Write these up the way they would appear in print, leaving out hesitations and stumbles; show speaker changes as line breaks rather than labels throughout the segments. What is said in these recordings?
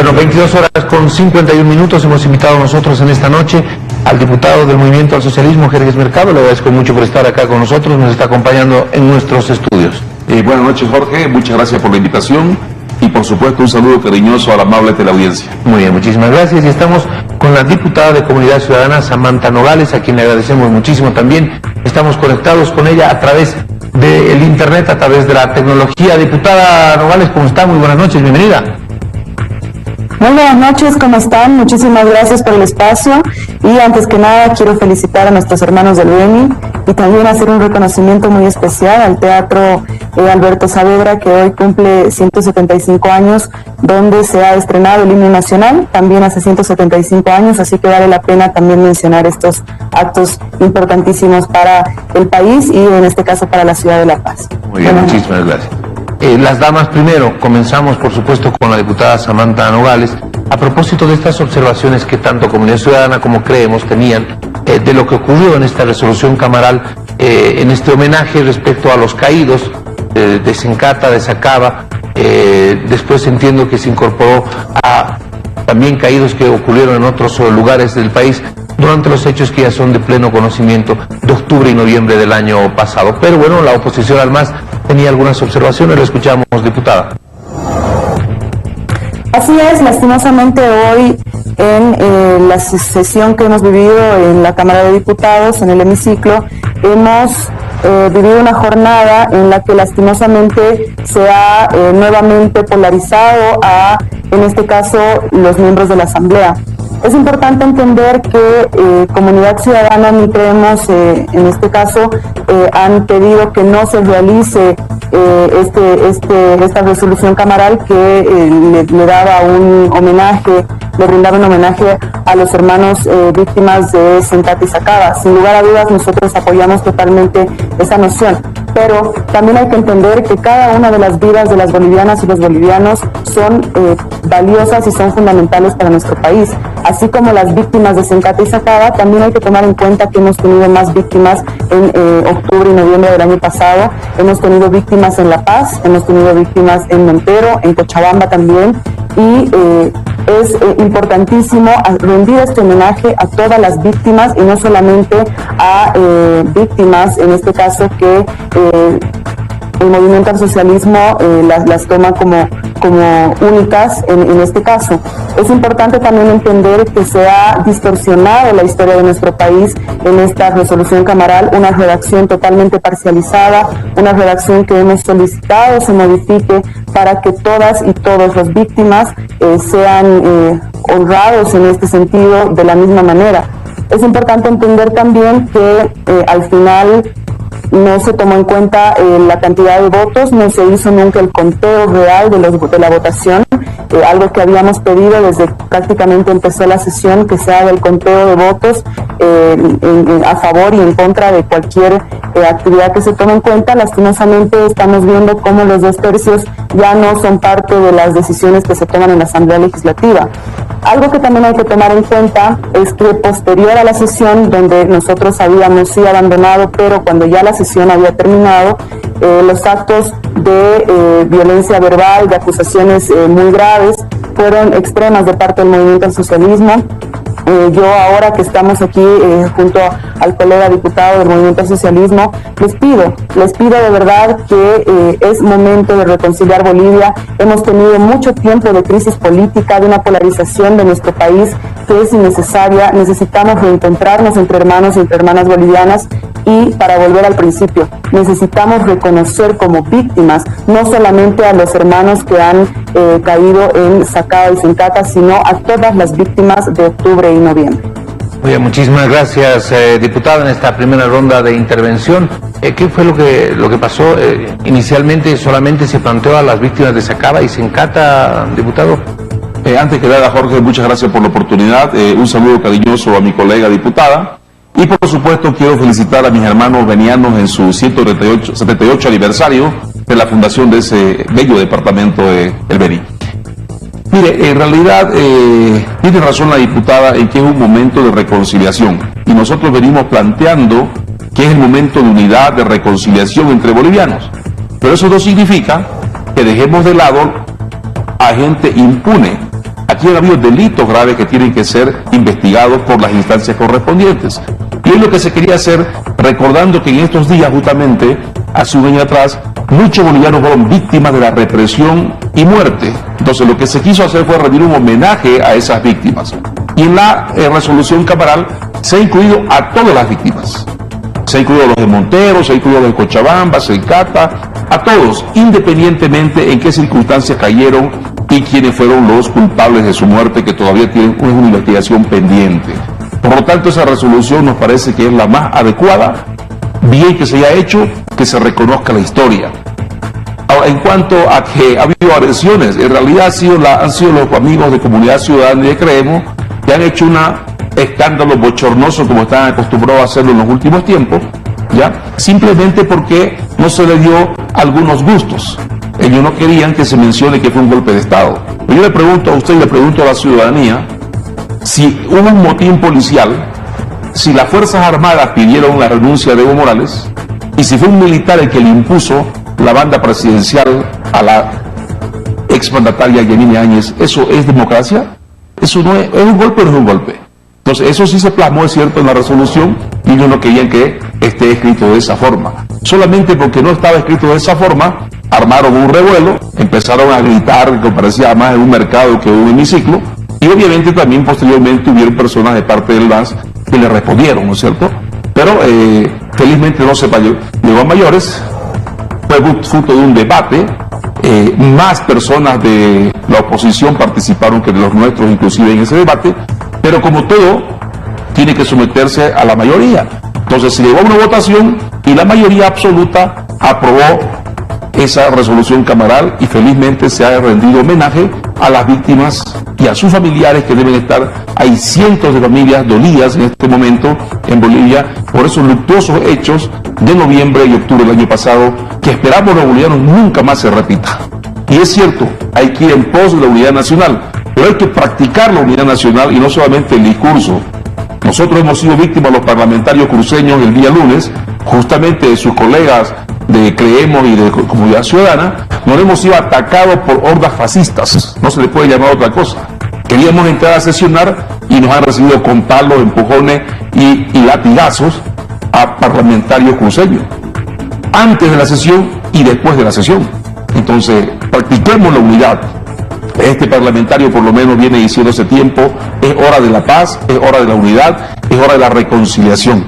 Bueno, 22 horas con 51 minutos. Hemos invitado nosotros en esta noche al diputado del Movimiento al Socialismo, Jerjes Mercado. Le agradezco mucho por estar acá con nosotros. Nos está acompañando en nuestros estudios.
Buenas noches, Jorge. Muchas gracias por la invitación. Y por supuesto un saludo cariñoso a la amable teleaudiencia.
Muy bien, muchísimas gracias. Y estamos con la diputada de Comunidad Ciudadana, Samantha Nogales, a quien le agradecemos muchísimo también. Estamos conectados con ella a través del internet, a través de la tecnología. Diputada Nogales, ¿cómo está? Muy buenas noches, bienvenida.
Muy buenas noches, ¿cómo están? Muchísimas gracias por el espacio y antes que nada quiero felicitar a nuestros hermanos del Beni y también hacer un reconocimiento muy especial al Teatro Alberto Saavedra, que hoy cumple 175 años, donde se ha estrenado el himno nacional, también hace 175 años, así que vale la pena también mencionar estos actos importantísimos para el país y en este caso para la ciudad de La Paz.
Muy bien, muchísimas gracias. Las damas primero, comenzamos por supuesto con la diputada Samantha Nogales, a propósito de estas observaciones que tanto Comunidad Ciudadana como Creemos tenían de lo que ocurrió en esta resolución camaral, en este homenaje respecto a los caídos de Sencata, de Sacaba, después entiendo que se incorporó a también caídos que ocurrieron en otros lugares del país durante los hechos que ya son de pleno conocimiento de octubre y noviembre del año pasado. Pero bueno, la oposición al MAS tenía algunas observaciones, lo escuchamos, diputada.
Así es, lastimosamente hoy en la sesión que hemos vivido en la Cámara de Diputados, en el hemiciclo, hemos vivido una jornada en la que lastimosamente se ha nuevamente polarizado a, en este caso, los miembros de la Asamblea. Es importante entender que Comunidad Ciudadana ni Creemos, en este caso, han pedido que no se realice esta resolución camaral que le daba un homenaje, le brindaba un homenaje a los hermanos víctimas de Sencata y Sacaba. Sin lugar a dudas, nosotros apoyamos totalmente esa noción. Pero también hay que entender que cada una de las vidas de las bolivianas y los bolivianos son valiosas y son fundamentales para nuestro país. Así como las víctimas de Sencata y Sacaba, también hay que tomar en cuenta que hemos tenido más víctimas en octubre y noviembre del año pasado. Hemos tenido víctimas en La Paz, hemos tenido víctimas en Montero, en Cochabamba también. Y es importantísimo rendir este homenaje a todas las víctimas y no solamente a víctimas, en este caso que el movimiento al socialismo las toma como únicas en este caso. Es importante también entender que se ha distorsionado la historia de nuestro país en esta resolución camaral, una redacción totalmente parcializada, una redacción que hemos solicitado se modifique para que todas y todos las víctimas sean honrados en este sentido de la misma manera. Es importante entender también que al final no se tomó en cuenta la cantidad de votos, no se hizo nunca el conteo real de la votación, algo que habíamos pedido desde prácticamente empezó la sesión, que se haga el conteo de votos a favor y en contra de cualquier actividad que se tome en cuenta. Lastimosamente estamos viendo cómo los 2 tercios ya no son parte de las decisiones que se toman en la Asamblea Legislativa. Algo que también hay que tomar en cuenta es que posterior a la sesión, donde nosotros habíamos sí abandonado, pero cuando ya la sesión había terminado, los actos de violencia verbal, de acusaciones muy graves, fueron extremas de parte del movimiento al socialismo. Yo ahora que estamos aquí junto al colega diputado del Movimiento al Socialismo, les pido de verdad que es momento de reconciliar Bolivia. Hemos tenido mucho tiempo de crisis política, de una polarización de nuestro país que es innecesaria. Necesitamos reencontrarnos entre hermanos y entre hermanas bolivianas y, para volver al principio, necesitamos reconocer como víctimas no solamente a los hermanos que han caído en Sacaba y Sencata, sino a todas las víctimas de octubre y noviembre.
Muy bien, muchísimas gracias, diputada, en esta primera ronda de intervención. ¿Qué fue lo que pasó? Inicialmente solamente se planteó a las víctimas de Sacaba y Sencata, diputado.
Antes que nada, Jorge, muchas gracias por la oportunidad. Un saludo cariñoso a mi colega diputada. Y por supuesto quiero felicitar a mis hermanos benianos en su 178 aniversario de la fundación de ese bello departamento El Beni. Mire, en realidad tiene razón la diputada en que es un momento de reconciliación y nosotros venimos planteando que es el momento de unidad, de reconciliación entre bolivianos. Pero eso no significa que dejemos de lado a gente impune, a Aquí han habido delitos graves que tienen que ser investigados por las instancias correspondientes. Y es lo que se quería hacer, recordando que en estos días, justamente, hace un año atrás, muchos bolivianos fueron víctimas de la represión y muerte. Entonces lo que se quiso hacer fue rendir un homenaje a esas víctimas. Y en la resolución camaral se ha incluido a todas las víctimas. Se ha incluido a los de Montero, se ha incluido a los de Cochabamba, Seicata, a todos, independientemente en qué circunstancias cayeron y quiénes fueron los culpables de su muerte, que todavía tienen una investigación pendiente. Por lo tanto, esa resolución nos parece que es la más adecuada, bien que se haya hecho, que se reconozca la historia. Ahora, en cuanto a que ha habido agresiones, en realidad han sido los amigos de Comunidad Ciudadana y de Creemos que han hecho un escándalo bochornoso, como están acostumbrados a hacerlo en los últimos tiempos, ¿ya? Simplemente porque no se le dio algunos gustos. Ellos no querían que se mencione que fue un golpe de Estado. Pero yo le pregunto a usted y le pregunto a la ciudadanía, si hubo un motín policial, si las Fuerzas Armadas pidieron la renuncia de Evo Morales, y si fue un militar el que le impuso la banda presidencial a la exmandataria Yanine Áñez, ¿eso es democracia? ¿Eso no es un golpe o no es un golpe? Entonces, eso sí se plasmó, es cierto, en la resolución, y ellos no querían que esté escrito de esa forma. Solamente porque no estaba escrito de esa forma, armaron un revuelo, empezaron a gritar que parecía más en un mercado que en un hemiciclo, y obviamente también posteriormente hubieron personas de parte del MAS que le respondieron, ¿no es cierto? Pero felizmente no se llegó a mayores, fue fruto de un debate, más personas de la oposición participaron que de los nuestros inclusive en ese debate, pero como todo, tiene que someterse a la mayoría. Entonces se llegó a una votación y la mayoría absoluta aprobó esa resolución camaral y felizmente se ha rendido homenaje a las víctimas y a sus familiares que deben estar. Hay cientos de familias dolidas en este momento en Bolivia por esos luctuosos hechos de noviembre y octubre del año pasado que esperamos los bolivianos nunca más se repita. Y es cierto, hay que ir en pos de la unidad nacional, pero hay que practicar la unidad nacional y no solamente el discurso. Nosotros hemos sido víctimas, los parlamentarios cruceños, el día lunes, justamente de sus colegas de Creemos y de Comunidad Ciudadana, nos hemos sido atacados por hordas fascistas, no se le puede llamar otra cosa. Queríamos entrar a sesionar y nos han recibido con palos, empujones y latigazos a parlamentarios cruceños, antes de la sesión y después de la sesión. Entonces, practiquemos la unidad. Este parlamentario por lo menos viene diciendo hace tiempo, es hora de la paz, es hora de la unidad, es hora de la reconciliación.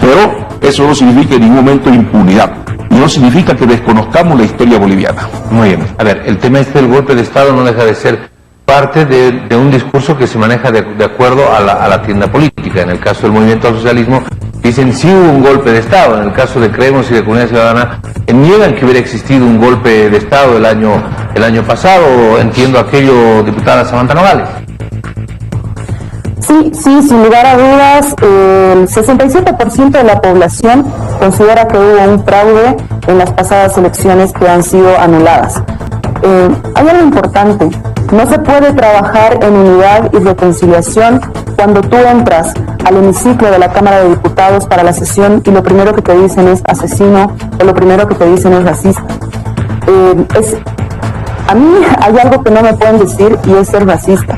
Pero eso no significa en ningún momento impunidad. Y no significa que desconozcamos la historia boliviana.
Muy bien. A ver, el tema del golpe de Estado no deja de ser parte de un discurso que se maneja de acuerdo a la tienda política. En el caso del movimiento al socialismo, dicen sí hubo un golpe de Estado. En el caso de Creemos y de Comunidad Ciudadana, niegan que hubiera existido un golpe de Estado el año pasado. Entiendo aquello, diputada Samantha Nogales.
Sí, sin lugar a dudas, el 67% de la población considera que hubo un fraude en las pasadas elecciones que han sido anuladas. Hay algo importante, no se puede trabajar en unidad y reconciliación cuando tú entras al hemiciclo de la Cámara de Diputados para la sesión y lo primero que te dicen es asesino o lo primero que te dicen es racista. A mí hay algo que no me pueden decir y es ser racista.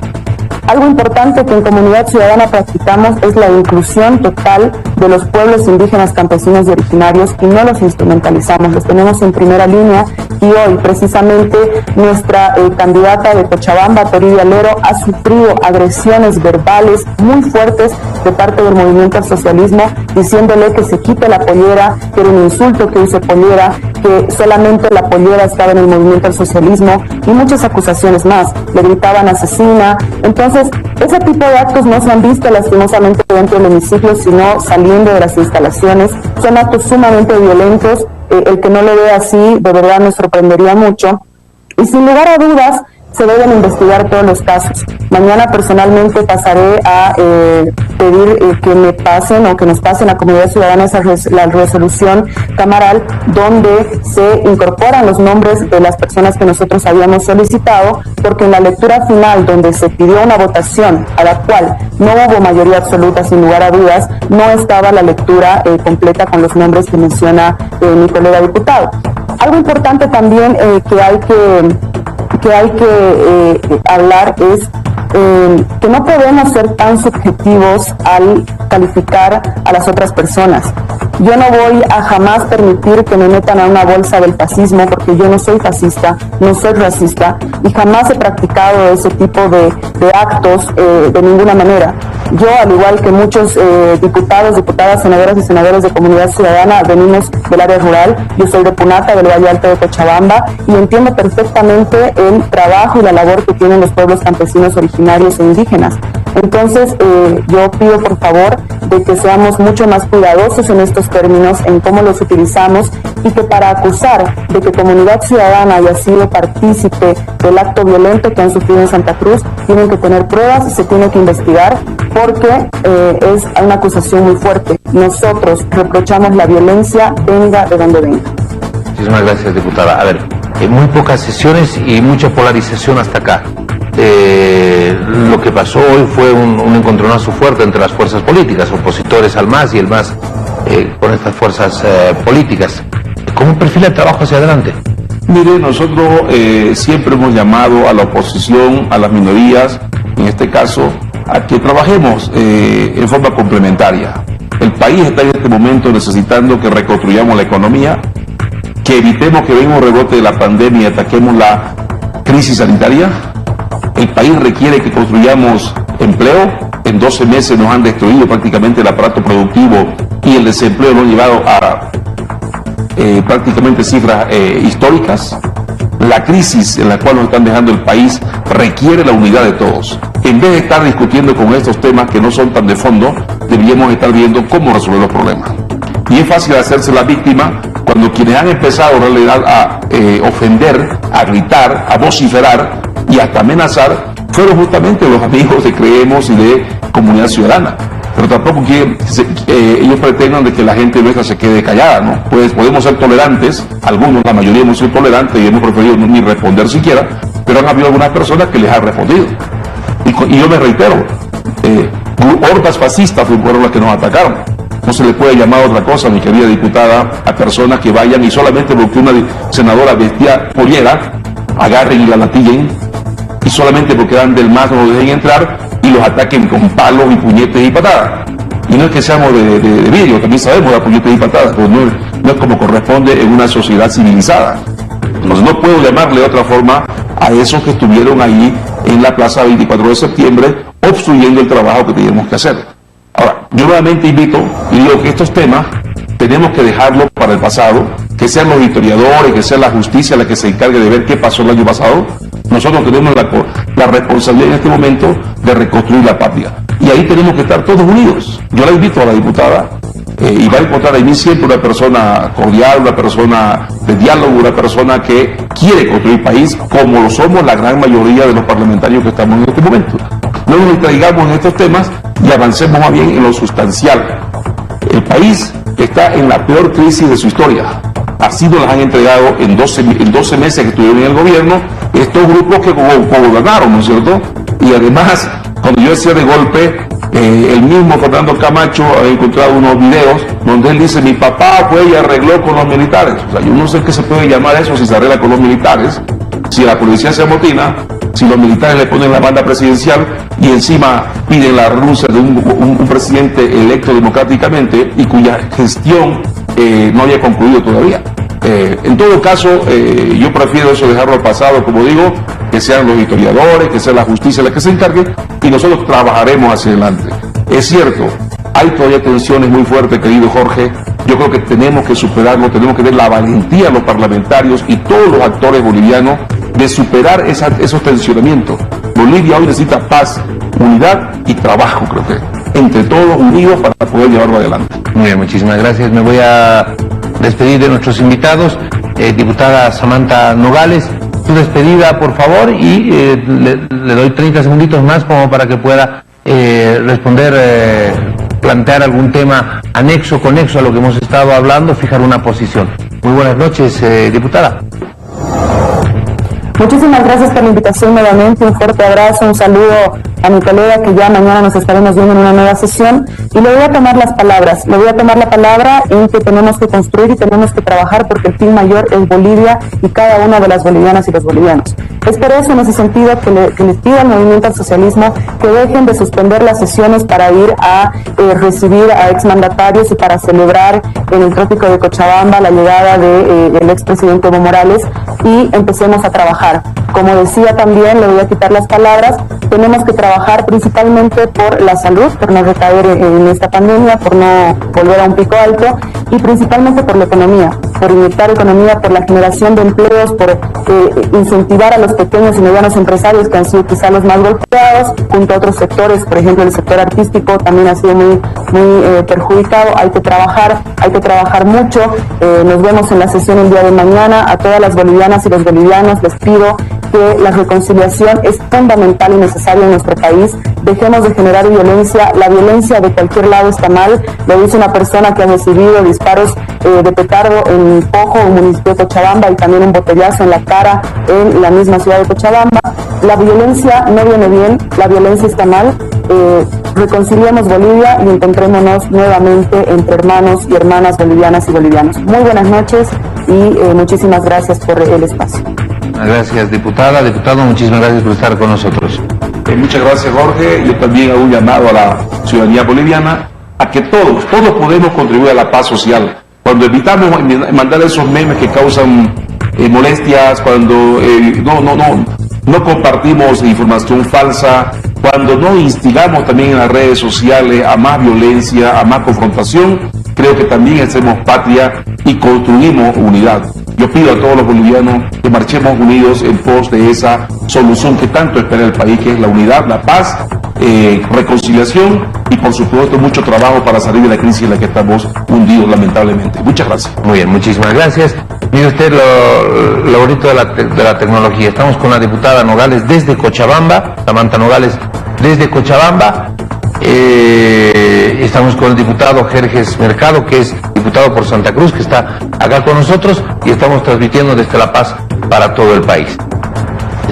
Algo importante que en Comunidad Ciudadana practicamos es la inclusión total de los pueblos indígenas, campesinos y originarios y no los instrumentalizamos, los tenemos en primera línea y hoy precisamente nuestra candidata de Cochabamba, Toribia Lero, ha sufrido agresiones verbales muy fuertes de parte del movimiento al socialismo diciéndole que se quite la pollera, que era un insulto que use pollera, que solamente la pollera estaba en el movimiento al socialismo y muchas acusaciones más, le gritaban asesina. Entonces, ese tipo de actos no se han visto lastimosamente dentro del hemiciclo, sino saliendo de las instalaciones. Son actos sumamente violentos. El que no lo vea así, de verdad nos sorprendería mucho. Y sin lugar a dudas, se deben investigar todos los casos. Mañana personalmente pasaré a pedir que me pasen o que nos pasen a Comunidad Ciudadana la resolución camaral donde se incorporan los nombres de las personas que nosotros habíamos solicitado, porque en la lectura final donde se pidió una votación a la cual no hubo mayoría absoluta sin lugar a dudas, no estaba la lectura completa con los nombres que menciona mi colega diputado. Algo importante también que hay que hablar es que no podemos ser tan subjetivos al calificar a las otras personas. Yo no voy a jamás permitir que me metan a una bolsa del fascismo, porque yo no soy fascista, no soy racista y jamás he practicado ese tipo de actos de ninguna manera. Yo, al igual que muchos diputados, diputadas, senadoras y senadores de Comunidad Ciudadana, venimos del área rural. Yo soy de Punata, del Valle Alto de Cochabamba, y entiendo perfectamente el trabajo y la labor que tienen los pueblos campesinos originarios e indígenas. Entonces, yo pido por favor de que seamos mucho más cuidadosos en estos términos, en cómo los utilizamos, y que para acusar de que Comunidad Ciudadana haya sido partícipe del acto violento que han sufrido en Santa Cruz, tienen que tener pruebas y se tiene que investigar, porque es una acusación muy fuerte. Nosotros reprochamos la violencia, venga de donde venga.
Muchísimas gracias, diputada. A ver, muy pocas sesiones y mucha polarización hasta acá. Lo que pasó hoy fue un encontronazo fuerte entre las fuerzas políticas, opositores al MAS y el MAS con estas fuerzas políticas. ¿Cómo perfila el trabajo hacia adelante?
Mire, nosotros siempre hemos llamado a la oposición, a las minorías, en este caso, a que trabajemos en forma complementaria. El país está en este momento necesitando que reconstruyamos la economía, que evitemos que venga un rebote de la pandemia y ataquemos la crisis sanitaria. El país requiere que construyamos empleo. En 12 meses nos han destruido prácticamente el aparato productivo y el desempleo lo han llevado a prácticamente cifras históricas. La crisis en la cual nos están dejando el país requiere la unidad de todos. En vez de estar discutiendo con estos temas que no son tan de fondo, deberíamos estar viendo cómo resolver los problemas. Y es fácil hacerse la víctima cuando quienes han empezado en realidad a ofender, a gritar, a vociferar y hasta amenazar fueron justamente los amigos de Creemos y de Comunidad Ciudadana. Pero tampoco quieren, ellos pretendan de que la gente nuestra se quede callada, ¿no? Pues podemos ser tolerantes, algunos, la mayoría hemos sido tolerantes y hemos preferido ni responder siquiera, pero han habido algunas personas que les han respondido. Y yo me reitero, hordas fascistas fueron las que nos atacaron. No se le puede llamar otra cosa, mi querida diputada, a personas que vayan y solamente porque una senadora vestía pollera, agarren y la latillen, y solamente porque dan del MAS no lo dejen entrar y los ataquen con palos y puñetes y patadas. Y no es que seamos de vidrio, también sabemos dar puñetes y patadas, pero no es como corresponde en una sociedad civilizada. Entonces no puedo llamarle de otra forma a esos que estuvieron ahí en la plaza 24 de septiembre obstruyendo el trabajo que teníamos que hacer. Ahora, yo nuevamente invito y digo que estos temas tenemos que dejarlos para el pasado, que sean los historiadores, que sea la justicia la que se encargue de ver qué pasó el año pasado. Nosotros tenemos la responsabilidad en este momento de reconstruir la patria. Y ahí tenemos que estar todos unidos. Yo la invito a la diputada y va a encontrar en mí siempre una persona cordial, una persona de diálogo, una persona que quiere construir país, como lo somos la gran mayoría de los parlamentarios que estamos en este momento. No nos distraigamos en estos temas y avancemos más bien en lo sustancial. El país está en la peor crisis de su historia. Así nos las han entregado en 12 meses que estuvieron en el gobierno estos grupos que gobernaron, ¿no es cierto? Y además, cuando yo decía de golpe, el mismo Fernando Camacho ha encontrado unos videos donde él dice: mi papá fue y arregló con los militares. O sea, yo no sé qué se puede llamar eso si se arregla con los militares, si la policía se amotina, si los militares le ponen la banda presidencial y encima piden la renuncia de un presidente electo democráticamente y cuya gestión no había concluido todavía. En todo caso, yo prefiero eso dejarlo al pasado, como digo, que sean los historiadores, que sea la justicia la que se encargue, y nosotros trabajaremos hacia adelante. Es cierto, hay todavía tensiones muy fuertes, querido Jorge. Yo creo que tenemos que superarlo, tenemos que tener la valentía los parlamentarios y todos los actores bolivianos de superar esos tensionamientos. Bolivia hoy necesita paz, unidad y trabajo, creo que, entre todos unidos para poder llevarlo adelante.
Muy bien, muchísimas gracias. Me voy a despedir de nuestros invitados. Diputada Samantha Nogales, su despedida, por favor, y le doy 30 segunditos más como para que pueda responder, plantear algún tema anexo, conexo a lo que hemos estado hablando, fijar una posición. Muy buenas noches, diputada.
Muchísimas gracias por la invitación nuevamente, un fuerte abrazo, un saludo a mi colega que ya mañana nos estaremos viendo en una nueva sesión, y le voy a tomar las palabras, le voy a tomar la palabra en que tenemos que construir y tenemos que trabajar porque el fin mayor es Bolivia y cada una de las bolivianas y los bolivianos. Es por eso, en ese sentido, que les pido al movimiento al socialismo que dejen de suspender las sesiones para ir a recibir a exmandatarios y para celebrar en el trópico de Cochabamba la llegada del expresidente Evo Morales, y empecemos a trabajar. Como decía también, le voy a quitar las palabras, tenemos que trabajar principalmente por la salud, por no recaer en esta pandemia, por no volver a un pico alto, y principalmente por la economía, por inyectar economía, por la generación de empleos, por incentivar a los pequeños y medianos empresarios que han sido quizá los más golpeados, junto a otros sectores, por ejemplo el sector artístico también ha sido muy perjudicado. Hay que trabajar mucho. Nos vemos en la sesión el día de mañana. A todas las bolivianas y los bolivianos les pido que la reconciliación es fundamental y necesaria en nuestro país. Dejemos de generar violencia. La violencia de cualquier lado está mal. Lo dice una persona que ha recibido disparos de petardo en Pojo, un municipio de Cochabamba, y también un botellazo en la cara en la misma ciudad de Cochabamba. La violencia no viene bien, la violencia está mal. Reconciliemos Bolivia y encontrémonos nuevamente entre hermanos y hermanas bolivianas y bolivianos. Muy buenas noches y muchísimas gracias por el espacio.
Gracias, diputada. Diputado, muchísimas gracias por estar con nosotros.
Muchas gracias, Jorge. Yo también hago un llamado a la ciudadanía boliviana a que todos podemos contribuir a la paz social. Cuando evitamos mandar esos memes que causan molestias, cuando no compartimos información falsa, cuando no instigamos también en las redes sociales a más violencia, a más confrontación, creo que también hacemos patria y construimos unidad. Yo pido a todos los bolivianos que marchemos unidos en pos de esa solución que tanto espera el país, que es la unidad, la paz, reconciliación y por supuesto mucho trabajo para salir de la crisis en la que estamos hundidos lamentablemente. Muchas gracias.
Muy bien, muchísimas gracias. Mire usted lo bonito de la tecnología. Estamos con la diputada Nogales desde Cochabamba, Samantha Nogales desde Cochabamba. Estamos con el diputado Jerjes Mercado, que es diputado por Santa Cruz, que está acá con nosotros, y estamos transmitiendo desde La Paz para todo el país.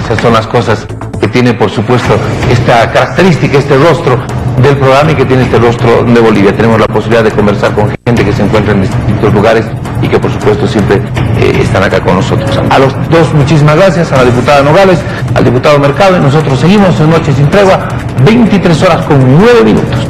Esas son las cosas que tiene, por supuesto, esta característica, este rostro del programa, y que tiene este rostro de Bolivia. Tenemos la posibilidad de conversar con gente que se encuentra en distintos lugares y que, por supuesto, siempre están acá con nosotros. A los dos, muchísimas gracias, a la diputada Nogales, al diputado Mercado, y nosotros seguimos en Noche Sin Tregua, 23 horas con 9 minutos.